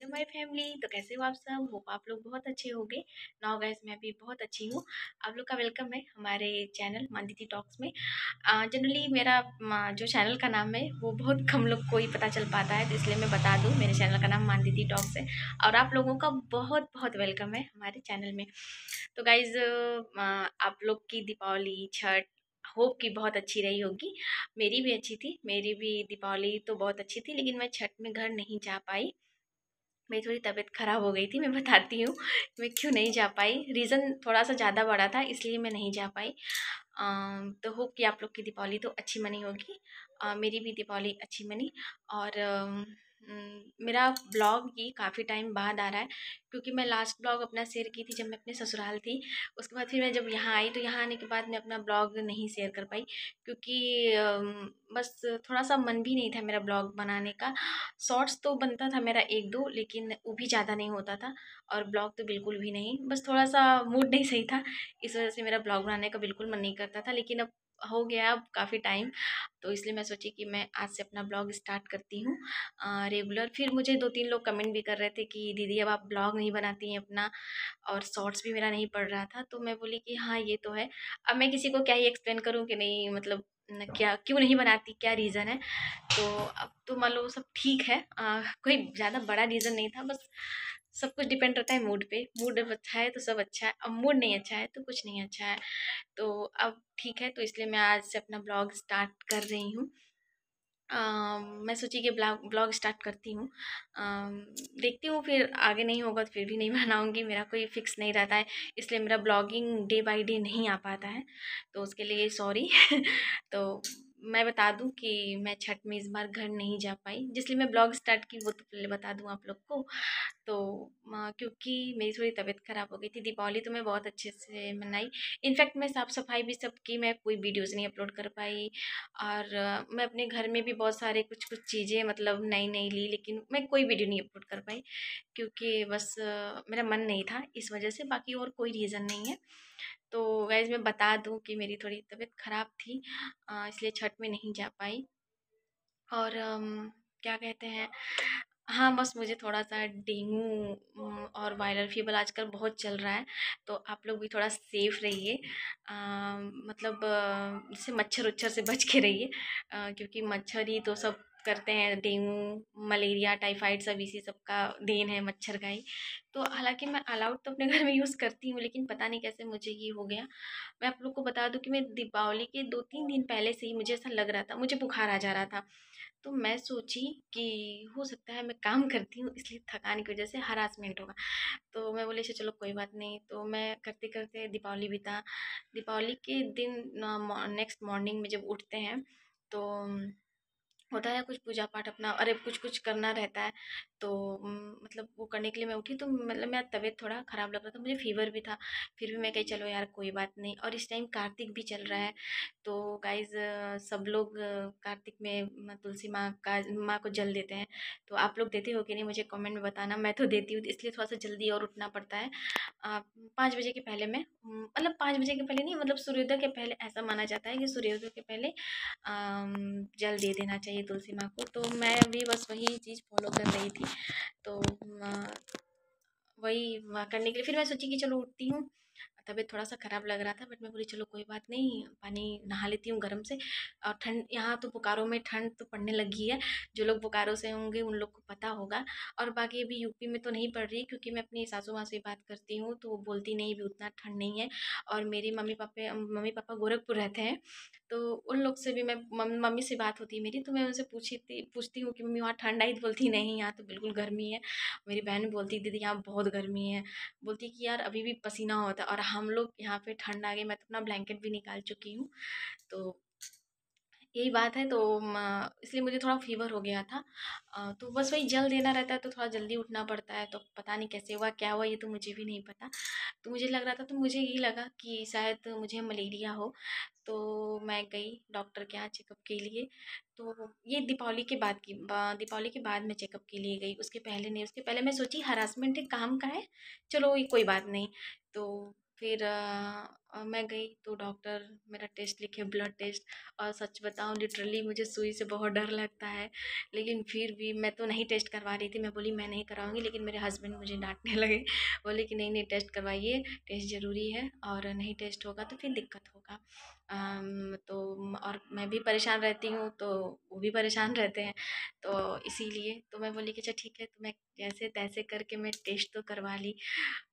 To my family. तो कैसे हो आप सब? होप आप लोग बहुत अच्छे होंगे। नाउ गाइस, मैं भी बहुत अच्छी हूँ। आप लोग का वेलकम है हमारे चैनल मानदीदी टॉक्स में। जनरली मेरा जो चैनल का नाम है वो बहुत कम लोग को ही पता चल पाता है, तो इसलिए मैं बता दूँ, मेरे चैनल का नाम मानदीदी टॉक्स है। और आप लोगों का बहुत बहुत वेलकम है हमारे चैनल में। तो गाइज, आप लोग की दीपावली छठ होप की बहुत अच्छी रही होगी। मेरी भी अच्छी थी, मेरी भी दीपावली तो बहुत अच्छी थी, लेकिन मैं छठ में घर नहीं जा पाई। मेरी थोड़ी तबीयत ख़राब हो गई थी, मैं बताती हूँ मैं क्यों नहीं जा पाई। रीज़न थोड़ा सा ज़्यादा बड़ा था, इसलिए मैं नहीं जा पाई। तो होप कि आप लोग की दीपावली तो अच्छी मनी होगी। मेरी भी दीपावली अच्छी मनी। और मेरा ब्लॉग ये काफ़ी टाइम बाद आ रहा है, क्योंकि मैं लास्ट ब्लॉग अपना शेयर की थी जब मैं अपने ससुराल थी। उसके बाद फिर मैं जब यहाँ आई, तो यहाँ आने के बाद मैं अपना ब्लॉग नहीं शेयर कर पाई, क्योंकि बस थोड़ा सा मन भी नहीं था मेरा ब्लॉग बनाने का। शॉर्ट्स तो बनता था मेरा एक दो, लेकिन वो भी ज़्यादा नहीं होता था। और ब्लॉग तो बिल्कुल भी नहीं, बस थोड़ा सा मूड नहीं सही था, इस वजह से मेरा ब्लॉग बनाने का बिल्कुल मन नहीं करता था। लेकिन अब हो गया अब काफ़ी टाइम, तो इसलिए मैं सोची कि मैं आज से अपना ब्लॉग स्टार्ट करती हूँ रेगुलर। फिर मुझे दो तीन लोग कमेंट भी कर रहे थे कि दीदी अब आप ब्लॉग नहीं बनाती हैं अपना, और शॉर्ट्स भी मेरा नहीं पड़ रहा था। तो मैं बोली कि हाँ ये तो है। अब मैं किसी को क्या ही एक्सप्लेन करूँ कि नहीं, मतलब क्या क्यों नहीं बनाती, क्या रीज़न है। तो अब तो मान लो सब ठीक है। कोई ज़्यादा बड़ा रीज़न नहीं था, बस सब कुछ डिपेंड रहता है मूड पे। मूड अच्छा है तो सब अच्छा है, अब मूड नहीं अच्छा है तो कुछ नहीं अच्छा है। तो अब ठीक है, तो इसलिए मैं आज से अपना ब्लॉग स्टार्ट कर रही हूँ। मैं सोची कि ब्लॉग स्टार्ट करती हूँ। देखती हूँ, फिर आगे नहीं होगा तो फिर भी नहीं बनाऊँगी, मेरा कोई फिक्स नहीं रहता है, इसलिए मेरा ब्लॉगिंग डे बाय डे नहीं आ पाता है, तो उसके लिए सॉरी। तो मैं बता दूँ कि मैं छठ में इस बार घर नहीं जा पाई, जिसलिए मैं ब्लॉग स्टार्ट की वो तो पहले बता दूँ आप लोग को। तो क्योंकि मेरी थोड़ी तबीयत ख़राब हो गई थी। दीपावली तो मैं बहुत अच्छे से मनाई। इनफैक्ट मैं साफ़ सफाई भी सब की, मैं कोई वीडियोज़ नहीं अपलोड कर पाई। और मैं अपने घर में भी बहुत सारे कुछ कुछ चीज़ें मतलब नई नई ली, लेकिन मैं कोई वीडियो नहीं अपलोड कर पाई, क्योंकि बस मेरा मन नहीं था इस वजह से, बाकी और कोई रीज़न नहीं है। तो गाइज़, मैं बता दूँ कि मेरी थोड़ी तबीयत ख़राब थी, इसलिए छठ में नहीं जा पाई। और क्या कहते हैं, हाँ, बस मुझे थोड़ा-सा डेंगू और वायरल फ़ीवर आजकल बहुत चल रहा है, तो आप लोग भी थोड़ा सेफ़ रहिए। मतलब जैसे मच्छर-वच्छर से बच के रहिए, क्योंकि मच्छर ही तो सब करते हैं। डेंगू, मलेरिया, टाइफाइड सब इसी सब का देन है, मच्छर का ही। तो हालाँकि मैं ऑल आउट तो अपने घर में यूज़ करती हूँ, लेकिन पता नहीं कैसे मुझे ये हो गया। मैं आप लोग को बता दूँ कि मैं दीपावली के 2-3 दिन पहले से ही मुझे ऐसा लग रहा था, मुझे बुखार आ जा रहा था। तो मैं सोची कि हो सकता है मैं काम करती हूँ, इसलिए थकान की वजह से हरासमेंट होगा। तो मैं बोली अच्छा चलो कोई बात नहीं। तो मैं करते-करते दीपावली बीता। दीपावली के दिन नेक्स्ट मॉर्निंग में जब उठते हैं, तो होता है कुछ पूजा पाठ अपना, अरे कुछ-कुछ करना रहता है। तो मतलब वो करने के लिए मैं उठी, तो मतलब मेरा तबीयत थोड़ा ख़राब लग रहा था, मुझे फ़ीवर भी था। फिर भी मैं कही चलो यार कोई बात नहीं, और इस टाइम कार्तिक भी चल रहा है। तो गाइज़, सब लोग कार्तिक में तुलसी माँ को जल देते हैं। तो आप लोग देते हो कि नहीं मुझे कमेंट में बताना। मैं तो देती हूँ, इसलिए थोड़ा-सा जल्दी और उठना पड़ता है। 5 बजे के पहले मैं मतलब 5 बजे के पहले नहीं, मतलब सूर्योदय के पहले ऐसा माना जाता है कि सूर्योदय के पहले जल दे देना चाहिए तुलसी माँ को। तो मैं भी बस वही चीज़ फ़ॉलो कर रही थी। तो वही करने के लिए फिर मैं सोची कि चलो उठती हूँ। तबीयत थोड़ा-सा ख़राब लग रहा था, बट मैं बोली चलो कोई बात नहीं, पानी नहा लेती हूँ गरम से। और ठंड यहाँ तो बोकारो में ठंड तो पड़ने लगी है। जो लोग बोकारो से होंगे उन लोग को पता होगा। और बाकी अभी यूपी में तो नहीं पड़ रही, क्योंकि मैं अपनी सासू माँ से बात करती हूँ तो वो बोलती नहीं भी उतना ठंड नहीं है। और मेरे मम्मी-पापा गोरखपुर रहते हैं, तो उन लोग से भी मैं मम्मी से बात होती है मेरी, तो मैं उनसे पूछती हूँ कि मम्मी वहाँ ठंड आई? तो बोलती नहीं, यहाँ तो बिल्कुल गर्मी है। मेरी बहन भी बोलती दीदी यहाँ बहुत गर्मी है। बोलती कि यार अभी भी पसीना होता है, और हम लोग यहाँ पे ठंड आ गई, मैं तो अपना ब्लैंकेट भी निकाल चुकी हूँ। तो यही बात है। तो इसलिए मुझे थोड़ा फ़ीवर हो गया था। तो बस वही जल देना रहता है, तो थोड़ा जल्दी उठना पड़ता है। तो पता नहीं कैसे हुआ, क्या हुआ, ये तो मुझे भी नहीं पता। तो मुझे लग रहा था, तो मुझे यही लगा कि शायद मुझे मलेरिया हो। तो मैं गई डॉक्टर के यहाँ चेकअप के लिए। तो ये दीपावली के बाद मैं चेकअप के लिए गई, उसके पहले नहीं। उसके पहले मैं सोची हरासमेंट है, काम का है, चलो ये कोई बात नहीं। तो फिर मैं गई तो डॉक्टर मेरा टेस्ट लिखे, ब्लड टेस्ट। और सच बताऊँ, लिटरली मुझे सुई से बहुत डर लगता है, लेकिन फिर भी मैं तो नहीं टेस्ट करवा रही थी। मैं बोली मैं नहीं कराऊंगी, लेकिन मेरे हस्बैंड मुझे डांटने लगे। बोले कि नहीं नहीं, टेस्ट करवाइए, टेस्ट ज़रूरी है, और नहीं टेस्ट होगा तो फिर दिक्कत होगा। तो और मैं भी परेशान रहती हूँ, तो वो भी परेशान रहते हैं। तो इसीलिए तो मैं बोली कि अच्छा ठीक है, तो मैं जैसे तैसे करके मैं टेस्ट तो करवा ली।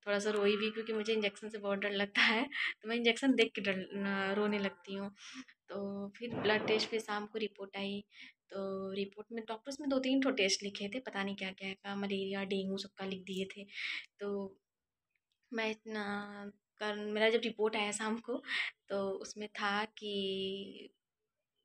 थोड़ा सा रोई भी, क्योंकि मुझे इंजेक्शन से बहुत डर लगता है। तो मैं इंजेक्शन देख के रोने लगती हूँ। तो फिर ब्लड टेस्ट, फिर शाम को रिपोर्ट आई। तो रिपोर्ट में डॉक्टर्स में 2-3 ठो टेस्ट लिखे थे, पता नहीं क्या क्या का, मलेरिया डेंगू सबका लिख दिए थे। तो मैं इतना कल मेरा जब रिपोर्ट आया शाम को, तो उसमें था कि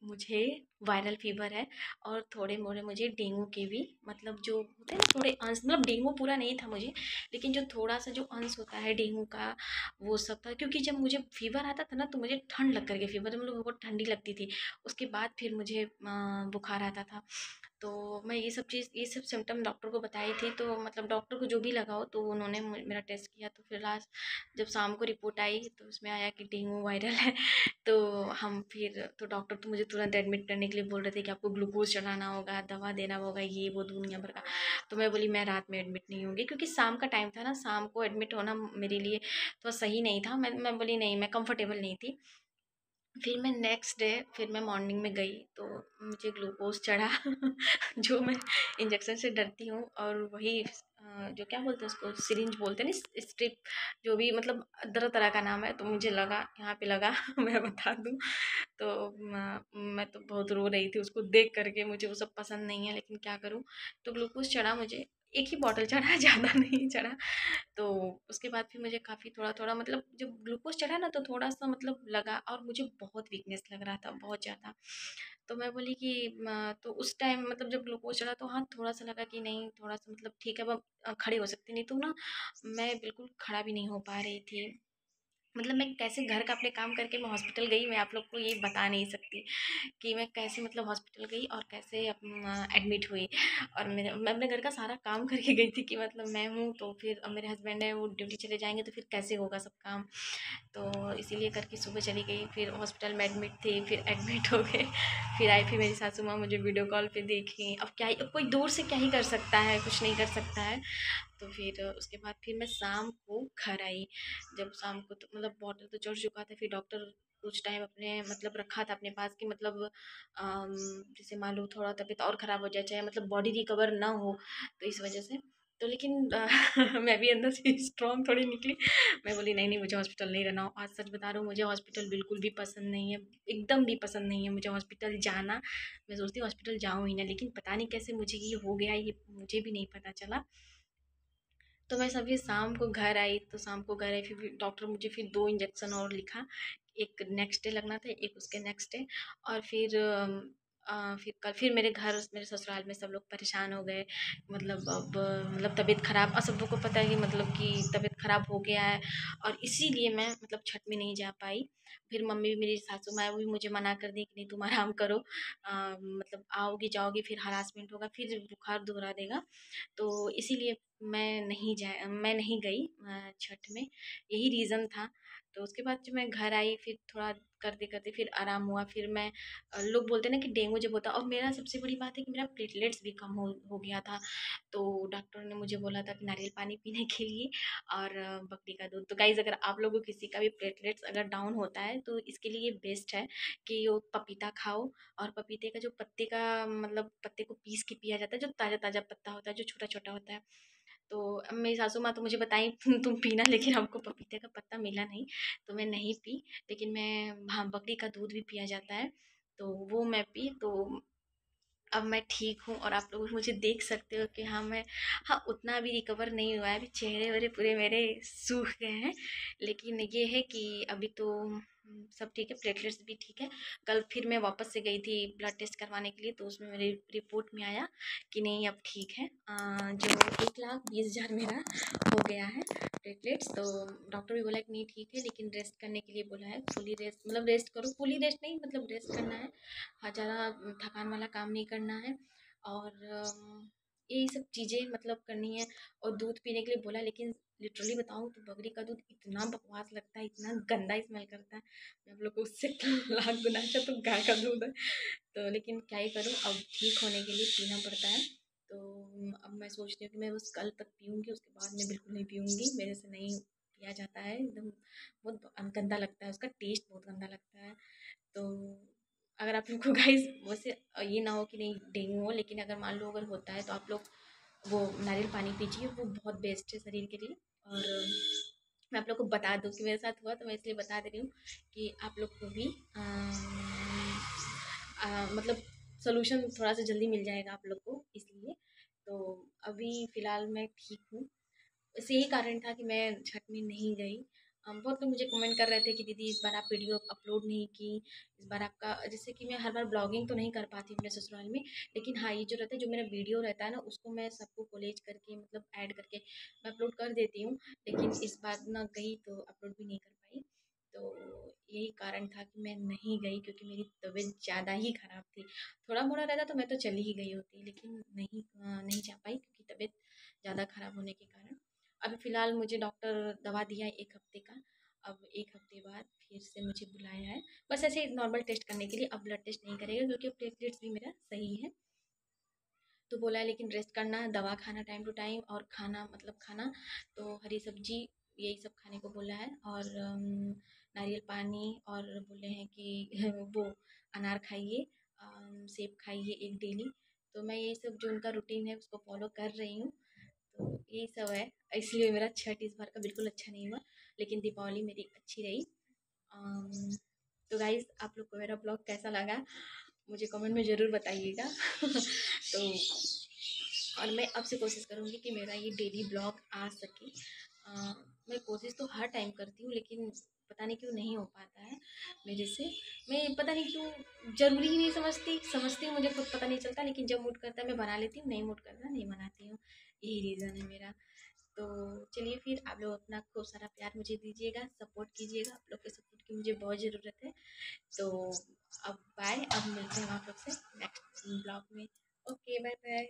मुझे वायरल फीवर है, और थोड़े मोड़े मुझे डेंगू के भी, मतलब जो होते हैं ना थोड़े अंश, मतलब डेंगू पूरा नहीं था मुझे, लेकिन जो थोड़ा सा जो अंश होता है डेंगू का, वो सब था। क्योंकि जब मुझे फीवर आता था ना, तो मुझे ठंड लग करके फीवर, मतलब बहुत ठंडी लगती थी। उसके बाद फिर मुझे बुखार आता था। तो मैं ये सब सिम्टम डॉक्टर को बताई थी। तो मतलब डॉक्टर को जो भी लगा हो, तो उन्होंने मेरा टेस्ट किया। तो फिर लास्ट जब शाम को रिपोर्ट आई, तो उसमें आया कि डेंगू वायरल है। तो हम फिर तो डॉक्टर तो मुझे तुरंत एडमिट करने के लिए बोल रहे थे कि आपको ग्लूकोज चढ़ाना होगा, दवा देना होगा, ये वो दुनिया भर का। तो मैं बोली मैं रात में एडमिट नहीं होंगी, क्योंकि शाम का टाइम था ना, शाम को एडमिट होना मेरे लिए थोड़ा सही नहीं था। मैं बोली नहीं, मैं कंफर्टेबल नहीं थी। फिर मैं नेक्स्ट डे, फिर मैं मॉर्निंग में गई, तो मुझे ग्लूकोज़ चढ़ा। जो मैं इंजेक्शन से डरती हूँ, और वही जो क्या बोलते हैं उसको, सिरिंज बोलते हैं ना, स्ट्रिप, जो भी मतलब तरह-तरह का नाम है। तो मुझे लगा, यहाँ पे लगा। मैं बता दूँ, तो मैं तो बहुत रो रही थी उसको देख कर के। मुझे वो सब पसंद नहीं है, लेकिन क्या करूँ? तो ग्लूकोज़ चढ़ा मुझे, 1 ही बॉटल चढ़ा, ज़्यादा नहीं चढ़ा। तो उसके बाद फिर मुझे काफ़ी थोड़ा-थोड़ा, मतलब जब ग्लूकोज़ चढ़ा ना, तो थोड़ा-सा मतलब लगा, और मुझे बहुत वीकनेस लग रहा था, बहुत ज़्यादा। तो मैं बोली कि तो उस टाइम मतलब जब ग्लूकोज़ चढ़ा, तो हाँ, थोड़ा-सा लगा कि नहीं, थोड़ा-सा मतलब ठीक है, अब खड़ी हो सकती। नहीं तो ना, मैं बिल्कुल खड़ा भी नहीं हो पा रही थी। मतलब मैं कैसे घर का अपने काम करके मैं हॉस्पिटल गई, मैं आप लोग को ये बता नहीं सकती कि मैं कैसे मतलब हॉस्पिटल गई और कैसे एडमिट हुई। और मैं अपने घर का सारा काम करके गई थी, कि मतलब मैं हूँ, तो फिर अब मेरे हस्बैंड है, वो ड्यूटी चले जाएंगे, तो फिर कैसे होगा सब काम। तो इसीलिए करके सुबह चली गई, फिर हॉस्पिटल में एडमिट थी, फिर एडमिट हो गए। फिर आई, फिर मेरी सासू माँ मुझे वीडियो कॉल पे देखी। अब क्या ही, अब कोई दूर से क्या ही कर सकता है, कुछ नहीं कर सकता है। तो फिर उसके बाद फिर मैं शाम को घर आई। जब शाम को, तो मतलब बॉटल तो चढ़ चुका था, फिर डॉक्टर कुछ टाइम अपने मतलब रखा था अपने पास, कि मतलब जैसे मान लो थोड़ा तबीयत और ख़राब हो जाए, चाहे मतलब बॉडी रिकवर ना हो, तो इस वजह से। तो लेकिन मैं भी अंदर से स्ट्रॉन्ग थोड़ी निकली। मैं बोली नहीं नहीं, मुझे हॉस्पिटल नहीं रहना। आज सच बता रहा हूँ, मुझे हॉस्पिटल बिल्कुल भी पसंद नहीं है, एकदम भी पसंद नहीं है मुझे हॉस्पिटल जाना। मैं सोचती हूँ हॉस्पिटल जाऊँ ही ना, लेकिन पता नहीं कैसे मुझे ये हो गया, ये मुझे भी नहीं पता चला। तो मैं सभी शाम को घर आई, तो शाम को घर आई, फिर डॉक्टर मुझे फिर 2 इंजेक्शन और लिखा। एक नेक्स्ट डे लगना था, एक उसके नेक्स्ट डे। और फिर फिर कल फिर मेरे घर, मेरे ससुराल में सब लोग परेशान हो गए। मतलब अब मतलब तबीयत ख़राब, और सब लोग को पता है कि मतलब कि तबीयत ख़राब हो गया है, और इसीलिए मैं मतलब छठ में नहीं जा पाई। फिर मम्मी भी, मेरी सासू माँ, वो भी मुझे मना कर दी कि नहीं तुम आराम करो, मतलब आओगी जाओगी फिर हरासमेंट होगा, फिर बुखार दोहरा देगा। तो इसीलिए मैं नहीं गई छठ में, यही रीज़न था। तो उसके बाद जब मैं घर आई, फिर थोड़ा करते-करते फिर आराम हुआ। फिर मैं लोग बोलते हैं ना कि डेंगू जब होता है, और मेरा सबसे बड़ी बात है कि मेरा प्लेटलेट्स भी कम हो गया था। तो डॉक्टर ने मुझे बोला था कि नारियल पानी पीने के लिए, और बकरी का दूध। तो गाइज़, अगर आप लोगों को किसी का भी प्लेटलेट्स अगर डाउन होता है, तो इसके लिए ये बेस्ट है कि वो पपीता खाओ। और पपीते का जो पत्ते का, मतलब पत्ते को पीस के पिया जाता है, जो ताज़ा-ताज़ा पत्ता होता है, जो छोटा-छोटा होता है। तो अब मेरी सासू माँ तो मुझे बताई तुम पीना, लेकिन हमको पपीते का पत्ता मिला नहीं, तो मैं नहीं पी। लेकिन मैं, हाँ, बकरी का दूध भी पिया जाता है, तो वो मैं पी। तो अब मैं ठीक हूँ, और आप लोग मुझे देख सकते हो कि हाँ मैं, हाँ, उतना भी रिकवर नहीं हुआ है, अभी चेहरे वेहरे पूरे मेरे सूख गए हैं। लेकिन ये है कि अभी तो सब ठीक है, प्लेटलेट्स भी ठीक है। कल फिर मैं वापस से गई थी ब्लड टेस्ट करवाने के लिए, तो उसमें मेरी रिपोर्ट में आया कि नहीं अब ठीक है। जो 1,20,000 मेरा हो गया है प्लेटलेट्स। तो डॉक्टर भी बोला कि नहीं ठीक है, लेकिन रेस्ट करने के लिए बोला है, फुली रेस्ट, मतलब रेस्ट करो, फुली रेस्ट नहीं, मतलब रेस्ट करना है। हाँ, ज़्यादा थकान वाला काम नहीं करना है। और यही सब चीज़ें मतलब करनी है। और दूध पीने के लिए बोला, लेकिन लिटरली बताऊँ तो बकरी का दूध इतना बकवास लगता है, इतना गंदा स्मेल करता है। मैं आप लोग को उससे लाख गुना अच्छा तो गाय का दूध है। तो लेकिन क्या ही करूँ, अब ठीक होने के लिए पीना पड़ता है। तो अब मैं सोच रही हूँ कि मैं बस कल तक पीऊँगी, उसके बाद मैं बिल्कुल नहीं पीऊँगी, मेरे से नहीं पिया जाता है एकदम, बहुत गंदा लगता है, उसका टेस्ट बहुत गंदा लगता है। तो अगर आप लोग को गाइस वैसे ये ना हो कि नहीं डेंगू हो, लेकिन अगर मान लो अगर होता है तो आप लोग वो नारियल पानी पीजिए, वो बहुत बेस्ट है शरीर के लिए। और मैं आप लोग को बता दूँ कि मेरे साथ हुआ, तो मैं इसलिए बता दे रही हूँ कि आप लोग को भी मतलब सोल्यूशन थोड़ा सा जल्दी मिल जाएगा आप लोग को, इसलिए। तो अभी फ़िलहाल मैं ठीक हूँ। बस यही कारण था कि मैं छठ में नहीं गई। बहुत लोग मुझे कमेंट कर रहे थे कि दीदी इस बार आप वीडियो अपलोड नहीं की, इस बार आपका जैसे कि मैं हर बार ब्लॉगिंग तो नहीं कर पाती अपने ससुराल में, लेकिन हाँ ये जो रहता है, जो मेरा वीडियो रहता है ना, उसको मैं सबको कोलेज करके मतलब ऐड करके मैं अपलोड कर देती हूँ। लेकिन इस बार ना गई तो अपलोड भी नहीं कर पाई। तो यही कारण था कि मैं नहीं गई, क्योंकि मेरी तबीयत ज़्यादा ही ख़राब थी। थोड़ा मोड़ा रहता तो मैं तो चली ही गई होती, लेकिन नहीं जा पाई क्योंकि तबीयत ज़्यादा ख़राब होने के कारण। अभी फ़िलहाल मुझे डॉक्टर दवा दिया है 1 हफ़्ते का। अब 1 हफ़्ते बाद फिर से मुझे बुलाया है, बस ऐसे ही नॉर्मल टेस्ट करने के लिए। अब ब्लड टेस्ट नहीं करेगा क्योंकि अब प्लेटलेट्स भी मेरा सही है। तो बोला है लेकिन रेस्ट करना, दवा खाना टाइम टू टाइम, और खाना मतलब खाना तो हरी सब्जी यही सब खाने को बोला है। और नारियल पानी, और बोले हैं कि वो अनार खाइए, सेब खाइए एक डेली। तो मैं यही सब जो उनका रूटीन है उसको फॉलो कर रही हूँ। तो यही सब है, इसलिए मेरा छठ इस बार का बिल्कुल अच्छा नहीं हुआ, लेकिन दीपावली मेरी अच्छी रही। अम, तो गाइस आप लोग को मेरा ब्लॉग कैसा लगा मुझे कमेंट में ज़रूर बताइएगा। तो और मैं अब से कोशिश करूँगी कि मेरा ये डेली ब्लॉग आ सके। मैं कोशिश तो हर टाइम करती हूँ, लेकिन पता नहीं क्यों नहीं हो पाता है मेरे से। मैं पता नहीं क्यों ज़रूरी ही नहीं समझती, समझती हूँ मुझे खुद पता नहीं चलता, लेकिन जब मूड करता है मैं बना लेती हूँ, नहीं मूड करता नहीं बनाती हूँ। यही रीज़न है मेरा। तो चलिए फिर आप लोग अपना खूब सारा प्यार मुझे दीजिएगा, सपोर्ट कीजिएगा, आप लोग के सपोर्ट की मुझे बहुत ज़रूरत है। तो अब बाय, अब मिलते हैं आप लोग से नेक्स्ट ब्लॉग में। Okay, bye bye.